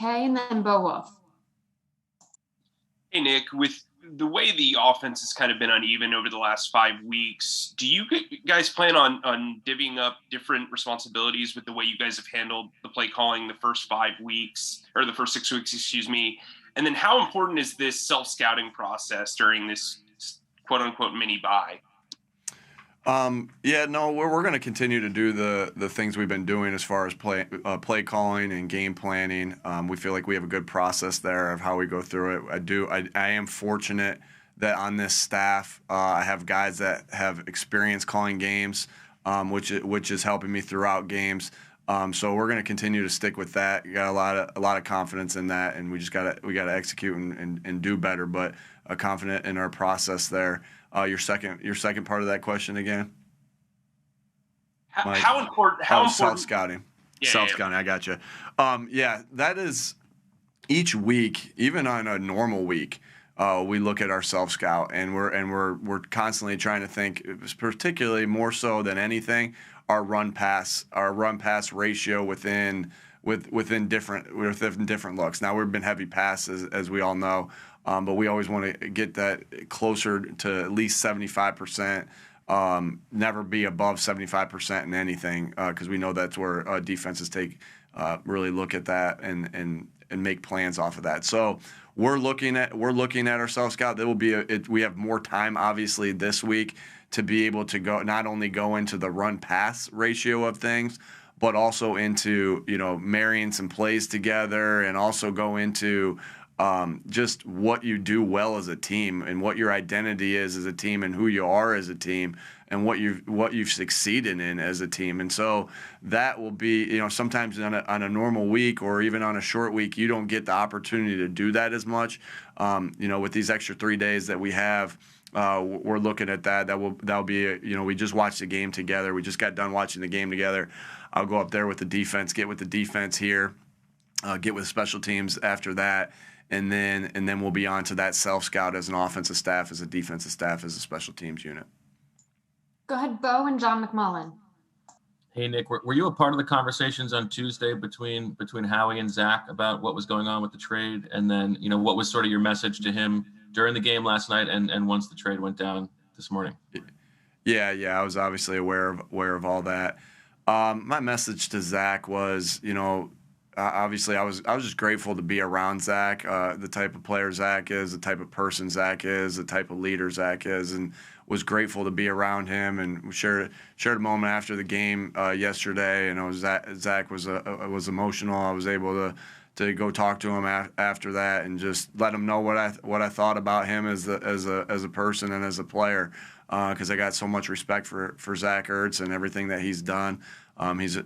K, and then Bo Wolf. Hey, Nick, with the way the offense has kind of been uneven over the last 5 weeks, do you guys plan on divvying up different responsibilities with the way you guys have handled the play calling the first 5 weeks, or the first 6 weeks, excuse me? And then how important is this self-scouting process during this quote-unquote mini bye? We're going to continue to do the things we've been doing as far as play calling and game planning. We feel like we have a good process there of how we go through it. I am fortunate that on this staff I have guys that have experience calling games, which is helping me throughout games. So we're going to continue to stick with that. You got a lot of confidence in that, and we got to execute and do better. But confident in our process there. Your second part of that question again? How important? Self-scouting. Yeah, self-scouting. Yeah. I got you. That is each week, even on a normal week, we look at our self-scout, and we're constantly trying to think, particularly more so than anything, our run pass ratio within different looks. Now we've been heavy passes, as we all know. But we always want to get that closer to at least 75%, never be above 75% in anything, because we know that's where defenses really look at that and make plans off of that. So we're looking at our self-scout. We have more time, obviously, this week to be able to not only go into the run-pass ratio of things, but also into marrying some plays together, and also go into just what you do well as a team, and what your identity is as a team, and who you are as a team, and what you've succeeded in as a team. And so that will be, sometimes on a normal week, or even on a short week, you don't get the opportunity to do that as much. With these extra 3 days that we have, we're looking at that. That'll be we just watched the game together. We just got done watching the game together. I'll go up there with the defense, get with the defense here, get with special teams after that. And then we'll be on to that self-scout as an offensive staff, as a defensive staff, as a special teams unit. Go ahead, Bo and John McMullen. Hey, Nick, were you a part of the conversations on Tuesday between Howie and Zach about what was going on with the trade? And then, what was sort of your message to him during the game last night and once the trade went down this morning? Yeah, I was obviously aware of all that. My message to Zach was, obviously, I was just grateful to be around Zach, the type of player Zach is, the type of person Zach is, the type of leader Zach is, and was grateful to be around him. And we shared a moment after the game yesterday, and Zach was emotional. I was able to go talk to him after that and just let him know what I thought about him as a person and as a player, because I got so much respect for Zach Ertz and everything that he's done. He's a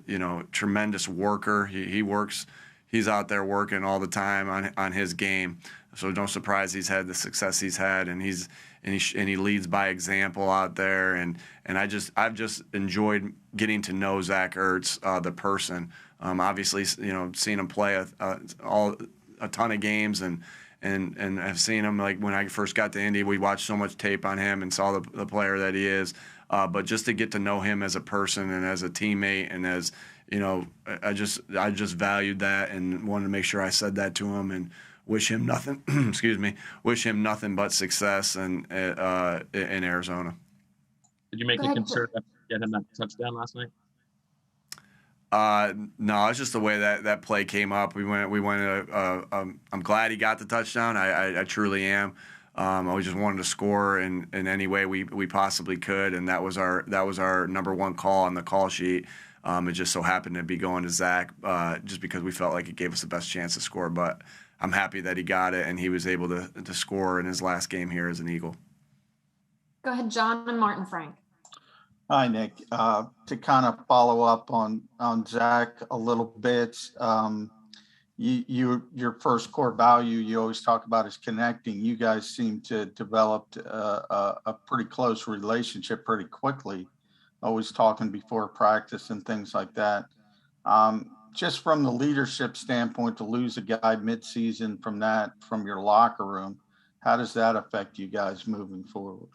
tremendous worker. He's out there working all the time on his game. So no surprise he's had the success he's had, and he leads by example out there. And I've just enjoyed getting to know Zach Ertz, the person. Obviously, seeing him play a ton of games, and I've seen him, like when I first got to Indy, we watched so much tape on him and saw the player that he is. But just to get to know him as a person and as a teammate, and as I just valued that, and wanted to make sure I said that to him, and wish him nothing. Wish him nothing but success in Arizona. Did you make a concern to get him that touchdown last night? No, it's just the way that play came up. I'm glad he got the touchdown. I truly am. I just wanted to score in any way we possibly could, and that was our number one call on the call sheet. It just so happened to be going to Zach, just because we felt like it gave us the best chance to score. But I'm happy that he got it, and he was able to score in his last game here as an Eagle. Go ahead, John and Martin Frank. Hi, Nick. To kind of follow up on Zach a little bit, your first core value you always talk about is connecting. You guys seem to develop a pretty close relationship pretty quickly, always talking before practice and things like that. Just from the leadership standpoint, to lose a guy midseason from your locker room, how does that affect you guys moving forward?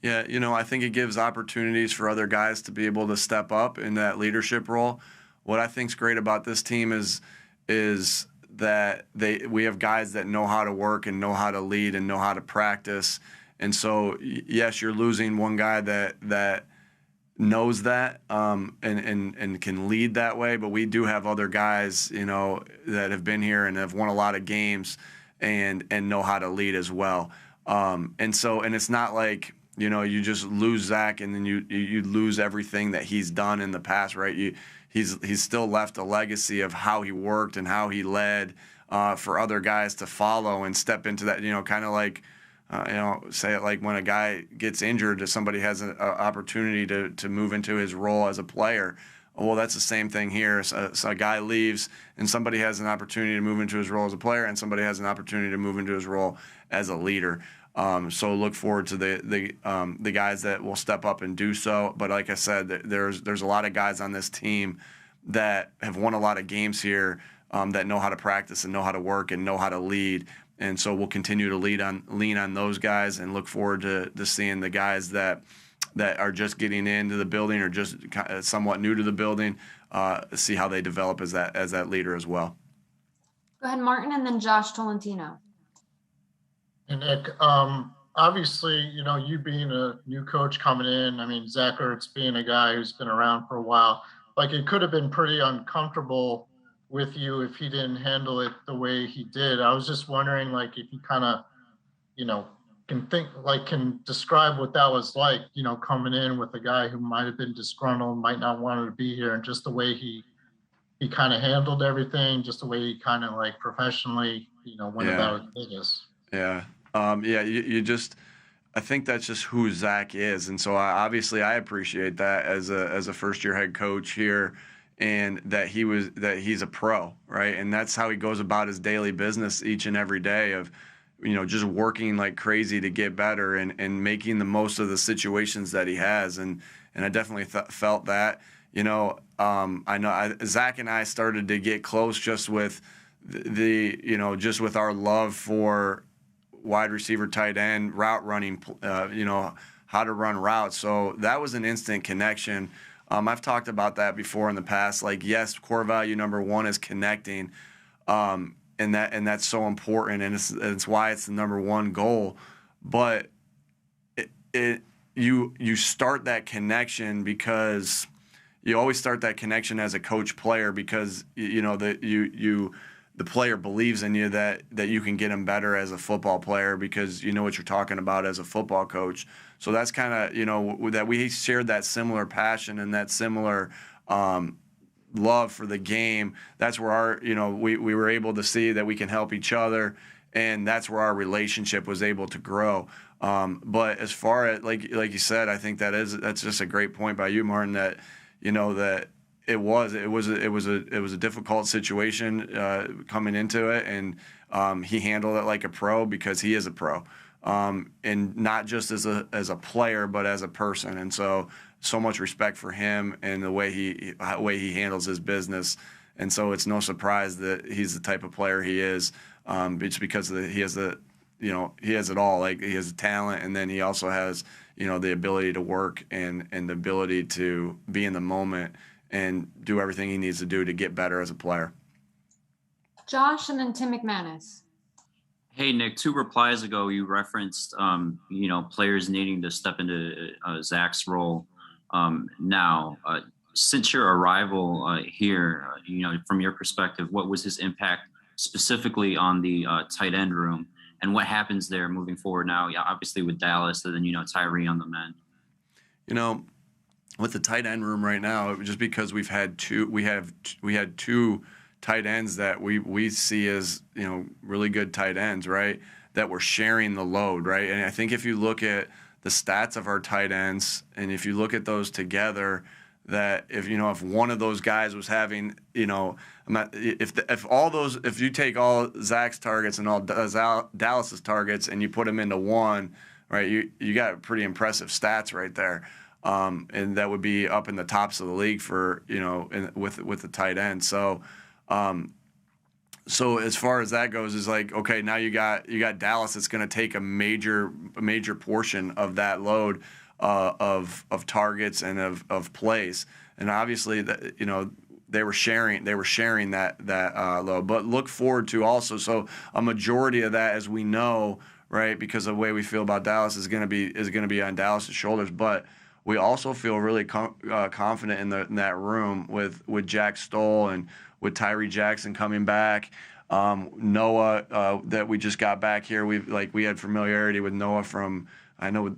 Yeah, I think it gives opportunities for other guys to be able to step up in that leadership role. What I think's great about this team is we have guys that know how to work and know how to lead and know how to practice. And so, yes, you're losing one guy that knows that and can lead that way, but we do have other guys, that have been here and have won a lot of games and know how to lead as well. And it's not like, you just lose Zach and then you lose everything that he's done in the past, right? He's still left a legacy of how he worked and how he led for other guys to follow and step into that, kind of like, say it like when a guy gets injured, or somebody has an opportunity to move into his role as a player. Well, that's the same thing here. So a guy leaves, and somebody has an opportunity to move into his role as a player, and somebody has an opportunity to move into his role as a leader. So look forward to the guys that will step up and do so. But like I said, there's a lot of guys on this team that have won a lot of games here, that know how to practice and know how to work and know how to lead. And so we'll continue to lean on those guys and look forward to seeing the guys that are just getting into the building or just somewhat new to the building, see how they develop as that leader as well. Go ahead, Martin, and then Josh Tolentino. And Nick, obviously, you being a new coach coming in, I mean, Zach Ertz being a guy who's been around for a while, like it could have been pretty uncomfortable with you if he didn't handle it the way he did. I was just wondering, like, if you kind of, can describe what that was like, coming in with a guy who might have been disgruntled, might not want to be here, and just the way he kind of handled everything, just the way he kind of like professionally, went about his business. Yeah. You just, I think that's just who Zach is. And so obviously I appreciate that as a first year head coach here, and that he's a pro, right? And that's how he goes about his daily business each and every day of, just working like crazy to get better and making the most of the situations that he has. And I definitely felt that, I know Zach and I started to get close just with just with our love for wide receiver, tight end, route running, how to run routes. So that was an instant connection. I've talked about that before in the past. Like, yes, core value number one is connecting, and that's so important, and it's why it's the number one goal. But you start that connection because you always start that connection as a coach player because the player believes in you that you can get him better as a football player because you know what you're talking about as a football coach. So that's kind of, that we shared that similar passion and that similar love for the game. That's where we were able to see that we can help each other, and that's where our relationship was able to grow. But as far as, like you said, I think that's just a great point by you, Martin, that, that it was a difficult situation coming into it, and he handled it like a pro because he is a pro, and not just as a player but as a person. And so much respect for him and the way he handles his business. And so it's no surprise that he's the type of player he is. It's because he has it all. Like, he has the talent, and then he also has the ability to work and the ability to be in the moment and do everything he needs to do to get better as a player. Josh, and then Tim McManus. Hey, Nick, 2 replies ago, you referenced, players needing to step into Zach's role. Now, since your arrival here, from your perspective, what was his impact specifically on the tight end room, and what happens there moving forward now? Yeah, obviously with Dallas, and then, Tyree on the men. With the tight end room right now, just because we had two tight ends that we see as really good tight ends, right? That were sharing the load, right? And I think if you look at the stats of our tight ends, and if you look at those together, that if one of those guys was having, if you take all Zach's targets and all Dallas's targets and you put them into one, right? You got pretty impressive stats right there. And that would be up in the tops of the league for with the tight end. So as far as that goes, is like, okay, now you got Dallas that's going to take a major portion of that load of targets and of plays, and obviously that they were sharing that load. But look forward to also, so a majority of that, as we know, right, because the way we feel about Dallas is going to be on Dallas's shoulders. But we also feel really confident in that room with Jack Stoll and with Tyreek Jackson coming back. Noah, that we just got back here. We had familiarity with Noah from. I know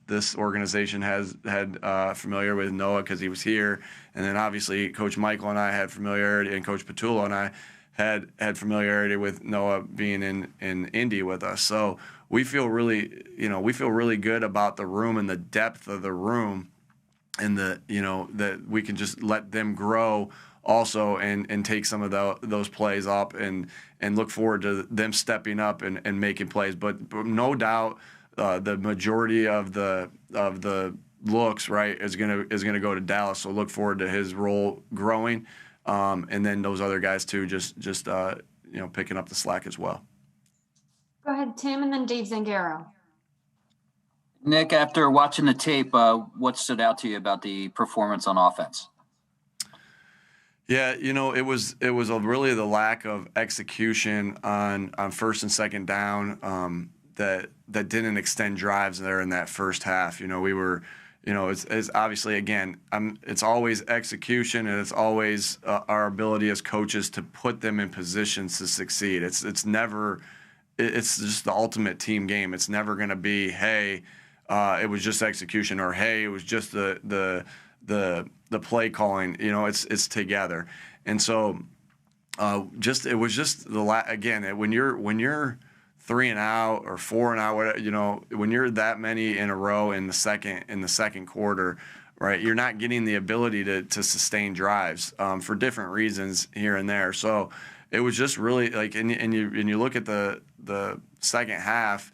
this organization had familiar with Noah because he was here, and then obviously Coach Michael and I had familiarity, and Coach Petullo and I had familiarity with Noah being in Indy with us. So we feel really good about the room and the depth of the room, and that we can just let them grow also and take some of those plays up and look forward to them stepping up and making plays. But no doubt. The majority of the looks, right, is gonna go to Dallas. So look forward to his role growing, and then those other guys too, just picking up the slack as well. Go ahead, Tim, and then Dave Zangaro. Nick, after watching the tape, what stood out to you about the performance on offense? Yeah, it was really the lack of execution on first and second down. That didn't extend drives there in that first half. We were, it's obviously, again, it's always execution, and it's always our ability as coaches to put them in positions to succeed. It's just the ultimate team game. It's never going to be, hey, it was just execution, or hey, it was just the play calling. It's together, and so it was just again, when you're 3 and out or 4 and out, whatever, when you're that many in a row in the second quarter, right, you're not getting the ability to sustain drives for different reasons here and there. So it was just really and you look at the second half.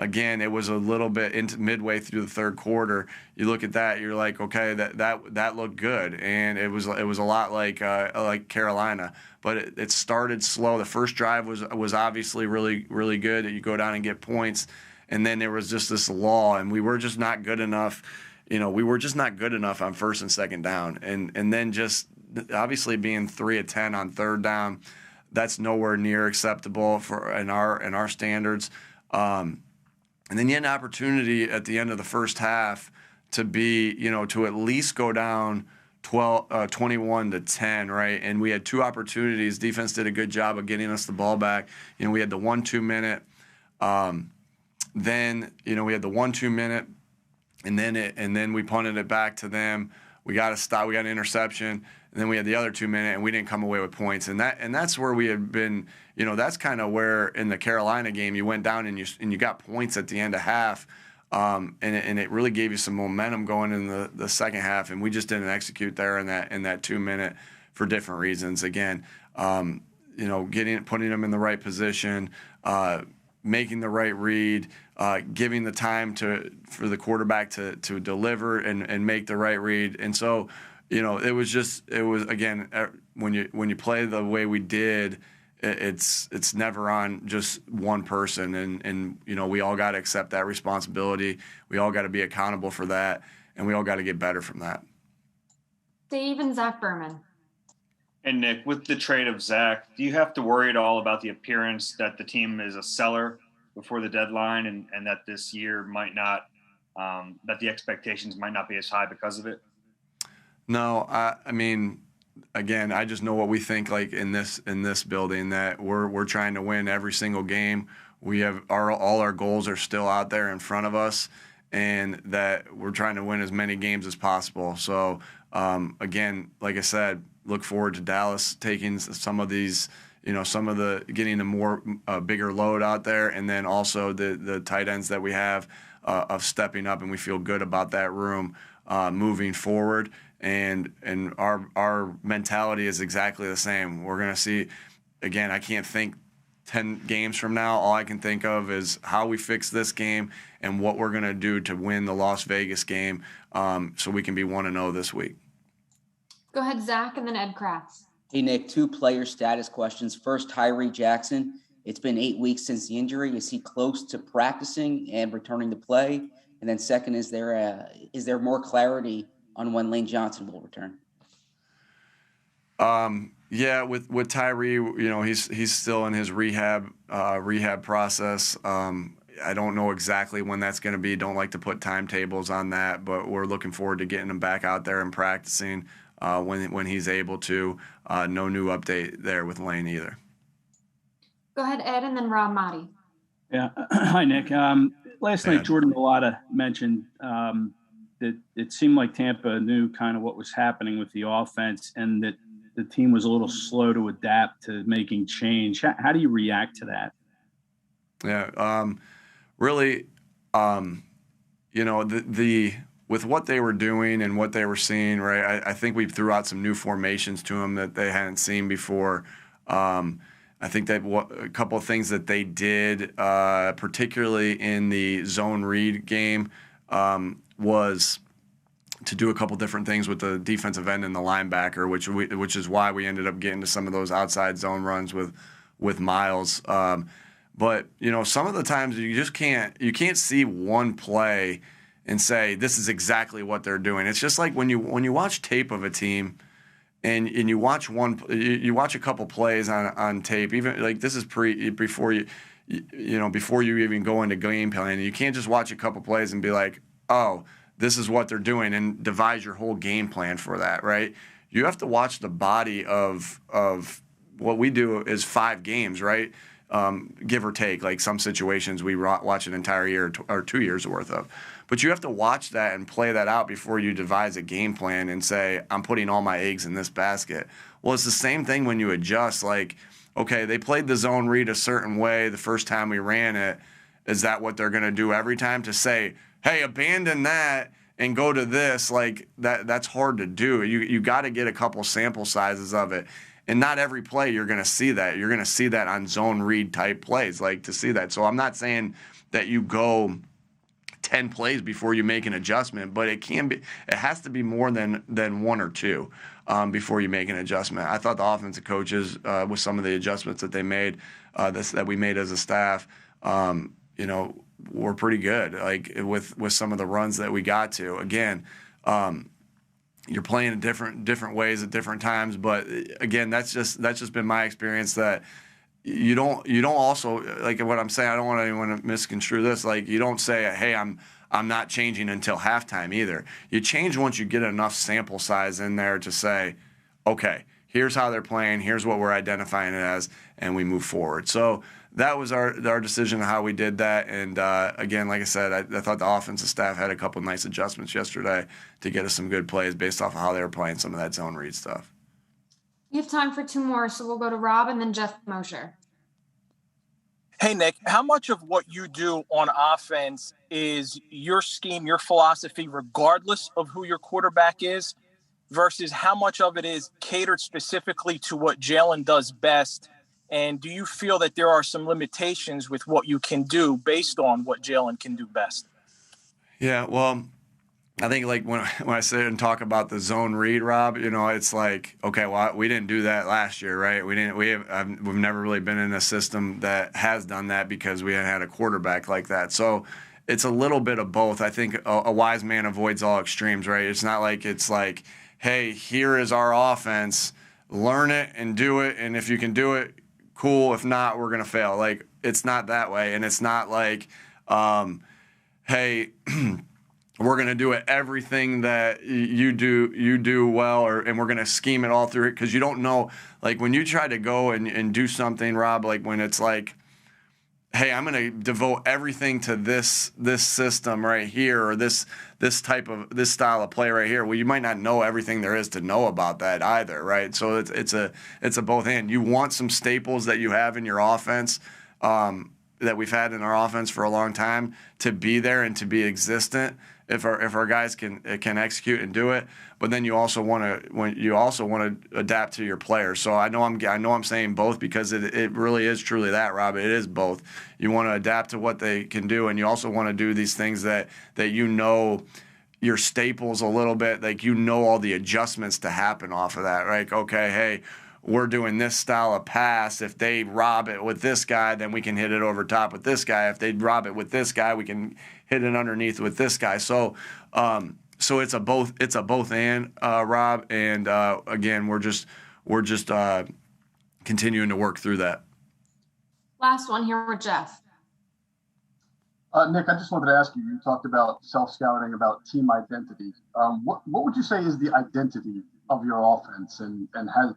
Again, it was a little bit into midway through the third quarter. You look at that, you're like, okay, that looked good, and it was a lot like Carolina, but it started slow. The first drive was obviously really, really good. You go down and get points, and then there was just this lull, and we were just not good enough. We were just not good enough on first and second down, and then just obviously being 3 of 10 on third down, that's nowhere near acceptable in our standards. And then you had an opportunity at the end of the first half to be, to at least go down 21-10, right? And we had 2 opportunities. Defense did a good job of getting us the ball back. We had the 1-2 minute. Then, we had the 1-2 minute, and then we punted it back to them. We got a stop. We got an interception, and then we had the other 2 minute, and we didn't come away with points. And that's where we had been. That's kind of where in the Carolina game you went down and you got points at the end of half, and it really gave you some momentum going in the second half. And we just didn't execute there in that 2 minute for different reasons. Again, putting them in the right position, making the right read, giving the time for the quarterback to deliver and make the right read. And so, it was again, when you play the way we did, it's never on just one person, and we all got to accept that responsibility. We all got to be accountable for that, and we all got to get better from that. Dave and Zach Berman. And Nick, with the trade of Zach, do you have to worry at all about the appearance that the team is a seller before the deadline, and that this year might not, that the expectations might not be as high because of it? No, I mean, again, I just know what we think in this building, that we're trying to win every single game. We have all our goals are still out there in front of us, and that we're trying to win as many games as possible. So again, like I said, look forward to Dallas taking some of these, getting a more bigger load out there, and then also the tight ends that we have of stepping up, and we feel good about that room moving forward. And our mentality is exactly the same. We're going to see, again, I can't think 10 games from now. All I can think of is how we fix this game and what we're going to do to win the Las Vegas game, so we can be 1-0 this week. Go ahead, Zach, and then Ed Kratz. Hey, Nick, 2 player status questions. First, Tyreek Jackson. It's been 8 weeks since the injury. Is he close to practicing and returning to play? And then second, is there more clarity on when Lane Johnson will return? Yeah, with Tyree, you know, he's still in his rehab process. I don't know exactly when that's going to be. Don't like to put timetables on that, but we're looking forward to getting him back out there and practicing when he's able to. No new update there with Lane either. Go ahead, Ed, and then Rob Motti. Yeah. Hi, Nick. Last night, Jordan Mailata mentioned that it seemed like Tampa knew kind of what was happening with the offense and that the team was a little slow to adapt to making change. How do you react to that? Yeah, really, you know, the with what they were doing and what they were seeing, right? I think we threw out some new formations to them that they hadn't seen before. I think that a couple of things that they did, particularly in the zone read game, was to do a couple different things with the defensive end and the linebacker, which is why we ended up getting to some of those outside zone runs with Miles. But you know, some of the times you just can't see one play and say this is exactly what they're doing. It's just like when you watch tape of a team. And you watch you watch a couple plays on tape, even like this is before you even go into game plan. You can't just watch a couple plays and be like, oh, this is what they're doing, and devise your whole game plan for that, right? You have to watch the body of what we do is 5 games, right? Give or take. Like some situations we watch an entire year or 2 years worth of. But you have to watch that and play that out before you devise a game plan and say, I'm putting all my eggs in this basket. Well, it's the same thing when you adjust. Like, okay, they played the zone read a certain way the first time we ran it. Is that what they're going to do every time? To say, hey, abandon that and go to this, like that's hard to do. You got to get a couple sample sizes of it. And not every play you're going to see that. You're going to see that on zone read type plays, like to see that. So I'm not saying that you go 10 plays before you make an adjustment, but it has to be more than 1 or 2 before you make an adjustment. I thought the offensive coaches, with some of the adjustments that they made, that we made as a staff, you know, were pretty good. Like with some of the runs that we got to. Again, you're playing in different ways at different times, but again, that's just been my experience that. You don't also, like what I'm saying, I don't want anyone to misconstrue this. Like you don't say, hey, I'm not changing until halftime either. You change once you get enough sample size in there to say, okay, here's how they're playing, here's what we're identifying it as, and we move forward. So that was our decision on how we did that. And again, like I said, I thought the offensive staff had a couple nice adjustments yesterday to get us some good plays based off of how they were playing some of that zone read stuff. You have time for 2 more, so we'll go to Rob and then Jeff Mosher. Hey, Nick, how much of what you do on offense is your scheme, your philosophy, regardless of who your quarterback is, versus how much of it is catered specifically to what Jalen does best? And do you feel that there are some limitations with what you can do based on what Jalen can do best? Yeah, well, I think like when I sit and talk about the zone read, Rob, you know, it's like, okay, well, we didn't do that last year, right? We've never really been in a system that has done that because we hadn't had a quarterback like that. So it's a little bit of both. I think a wise man avoids all extremes, right? It's not like it's like, hey, here is our offense, learn it and do it, and if you can do it, cool. If not, we're gonna fail. Like it's not that way, and it's not like, hey. We're going to do it everything that you do well, and we're going to scheme it all through it because you don't know. Like when you try to go and do something, Rob, like when it's like, hey, I'm going to devote everything to this system right here or this style of play right here. Well, you might not know everything there is to know about that either, right? So it's a both and. You want some staples that you have in your offense. That we've had in our offense for a long time to be there and to be existent if our guys can execute and do it, but then you also want to adapt to your players. So I know I'm saying both because it really is truly that, Rob. It is both. You want to adapt to what they can do, and you also want to do these things that you know your staples a little bit, like you know all the adjustments to happen off of that, right? Okay, hey, we're doing this style of pass. If they rob it with this guy, then we can hit it over top with this guy. If they rob it with this guy, we can hit it underneath with this guy. So it's a both and Rob. And again, we're we're just continuing to work through that. Last one here with Jeff. Nick, I just wanted to ask you, you talked about self-scouting, about team identity. What would you say is the identity of your offense and has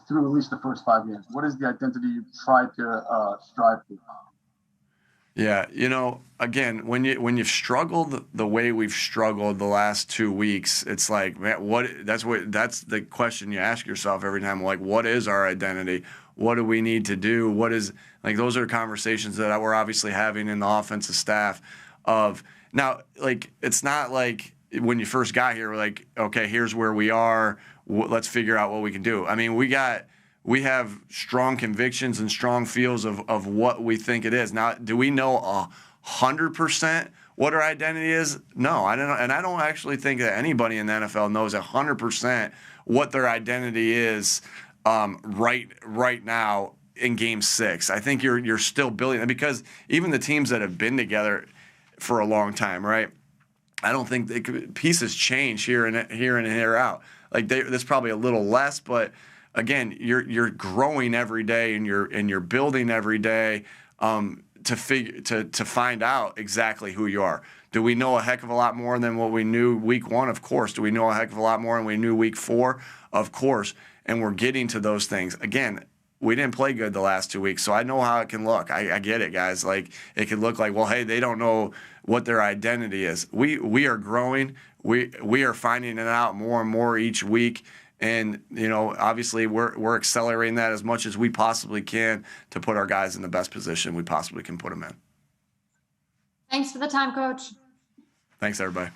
through at least the first 5 games? What is the identity you've tried to strive for? Yeah, again, when you've struggled the way we've struggled the last 2 weeks, it's like, man, that's the question you ask yourself every time. Like, what is our identity? What do we need to do? What is, like, those are conversations that we're obviously having in the offensive staff of now, like, it's not like when you first got here, we're like, okay, here's where we are. Let's figure out what we can do. I mean, we have strong convictions and strong feels of what we think it is. Now, do we know 100% what our identity is? No, I don't know. And I don't actually think that anybody in the NFL knows 100% what their identity is right now in Game 6. I think you're still building it, because even the teams that have been together for a long time, right? I don't think pieces change here and here out. Like, there's probably a little less, but again, you're growing every day and you're building every day to find out exactly who you are. Do we know a heck of a lot more than what we knew week 1? Of course. Do we know a heck of a lot more than we knew week 4? Of course. And we're getting to those things. Again, we didn't play good the last 2 weeks, so I know how it can look. I get it, guys. Like, it could look like, well, hey, they don't know what their identity is. We are growing. We are finding it out more and more each week. And, obviously we're accelerating that as much as we possibly can to put our guys in the best position we possibly can put them in. Thanks for the time, Coach. Thanks, everybody.